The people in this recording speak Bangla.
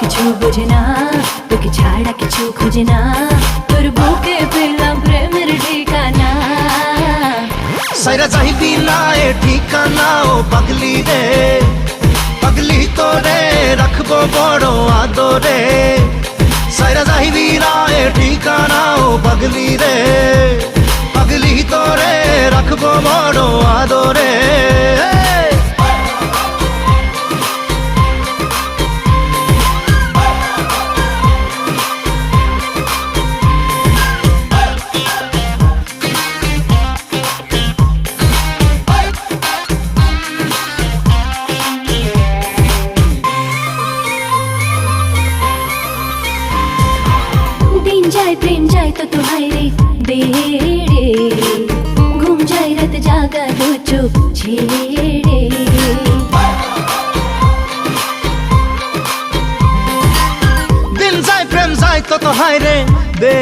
কিছু বোঝে না, তোকে ছাড়া কিছু খোঁজে না, তোর বুকে পেলাম প্রেমের ঠিকানা। সাইরা যাইবি না এ ঠিকানা ও পাগলি রে, পাগলি তোরে রাখবো বড় আদরে। সাইরা যাইবি না এ ঠিকানা ও পাগলি রে, পাগলি তোরে রাখবো বড় আদরে। दिन जाए प्रेम जाए तो तुम्हारे बेड़े, घूम जाए रात जागा दो चुप छेड़े। दिन যায় প্রেম যায় তো হায় রে বে